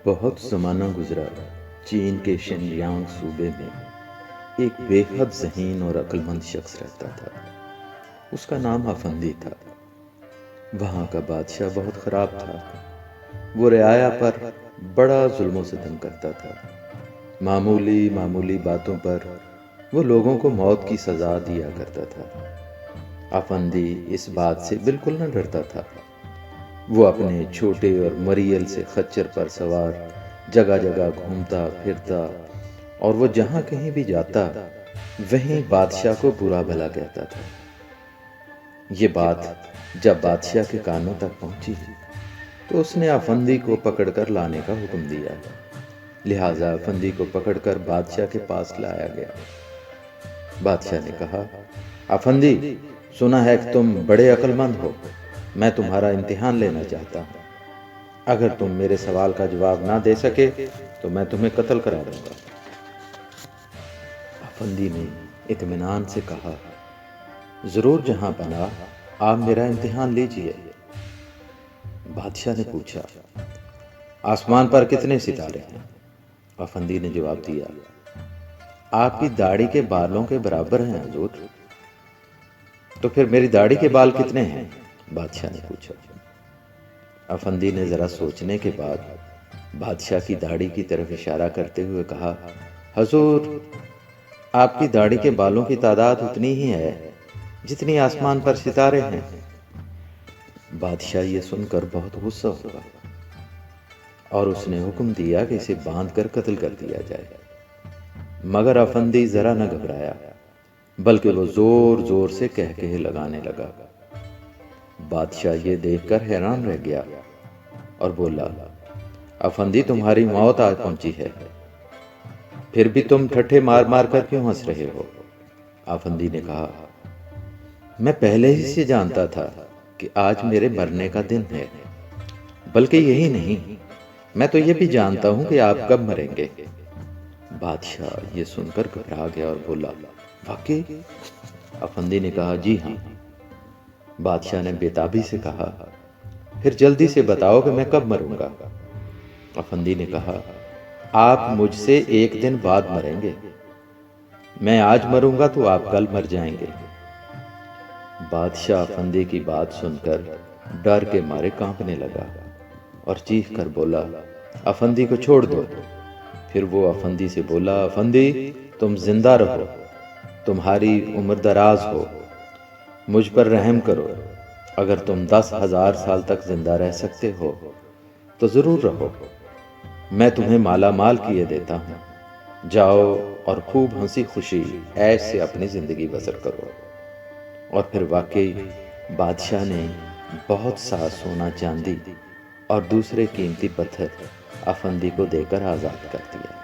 بہت زمانہ گزرا چین کے شنجیانگ صوبے میں ایک بے حد ذہین اور عقل مند شخص رہتا تھا۔ اس کا نام افندی تھا۔ وہاں کا بادشاہ بہت خراب تھا۔ وہ رعایا پر بڑا ظلم و ستم کرتا تھا۔ معمولی باتوں پر وہ لوگوں کو موت کی سزا دیا کرتا تھا۔ افندی اس بات سے بالکل نہ ڈرتا تھا۔ وہ اپنے چھوٹے اور مریل سے خچر پر سوار جگہ جگہ گھومتا پھرتا، اور وہ جہاں کہیں بھی جاتا وہیں بادشاہ کو برا بھلا کہتا تھا۔ یہ بات جب بادشاہ کے کانوں تک پہنچی تو اس نے افندی کو پکڑ کر لانے کا حکم دیا۔ لہٰذا افندی کو پکڑ کر بادشاہ کے پاس لایا گیا۔ بادشاہ نے کہا، افندی، سنا ہے کہ تم بڑے عقل مند ہو۔ میں تمہارا امتحان لینا چاہتا ہوں۔ اگر تم میرے سوال کا جواب نہ دے سکے تو میں تمہیں قتل کرا دوں گا۔ افندی نے اطمینان سے کہا، ضرور جہاں پناہ، آپ میرا امتحان لیجئے۔ بادشاہ نے پوچھا، آسمان پر کتنے ستارے ہیں؟ افندی نے جواب دیا، آپ کی داڑھی کے بالوں کے برابر ہیں حضور۔ تو پھر میری داڑھی کے بال کتنے ہیں؟ بادشاہ نے پوچھا۔ افندی نے ذرا سوچنے کے بعد بادشاہ کی داڑھی کی طرف اشارہ کرتے ہوئے کہا، حضور، آپ کی داڑھی کے بالوں کی تعداد اتنی ہی ہے جتنی آسمان پر ستارے ہیں۔ بادشاہ یہ سن کر بہت غصہ ہوا اور اس نے حکم دیا کہ اسے باندھ کر قتل کر دیا جائے۔ مگر افندی ذرا نہ گھبرایا، بلکہ وہ زور زور سے قہقہے لگانے لگا۔ بادشاہ یہ دیکھ کر حیران رہ گیا اور بولا، افندی، تمہاری موت آج پہنچی ہے، پھر بھی تم ٹھٹھے مار مار کر کیوں ہنس رہے ہو؟ افندی نے کہا، میں پہلے ہی سے جانتا تھا کہ آج میرے مرنے کا دن ہے۔ بلکہ یہی نہیں، میں تو یہ بھی جانتا ہوں کہ آپ کب مریں گے۔ بادشاہ یہ سن کر گھبرا گیا اور بولا، واقعی؟ افندی نے کہا، جی ہاں۔ بادشاہ نے بےتابی سے کہا، پھر جلدی سے بتاؤ کہ میں کب مروں گا۔ افندی نے کہا، آپ مجھ سے ایک دن بعد مریں گے۔ میں آج مروں گا تو آپ کل مر جائیں گے۔ بادشاہ افندی کی بات سن کر ڈر کے مارے کانپنے لگا اور چیخ کر بولا، افندی کو چھوڑ دو۔ پھر وہ افندی سے بولا، افندی، تم زندہ رہو، تمہاری عمر دراز ہو، مجھ پر رحم کرو۔ اگر تم 10,000 سال تک زندہ رہ سکتے ہو تو ضرور رہو، میں تمہیں مالا مال کیے دیتا ہوں۔ جاؤ اور خوب ہنسی خوشی عیش سے اپنی زندگی بسر کرو۔ اور پھر واقعی بادشاہ نے بہت سا سونا چاندی اور دوسرے قیمتی پتھر افندی کو دے کر آزاد کر دیا۔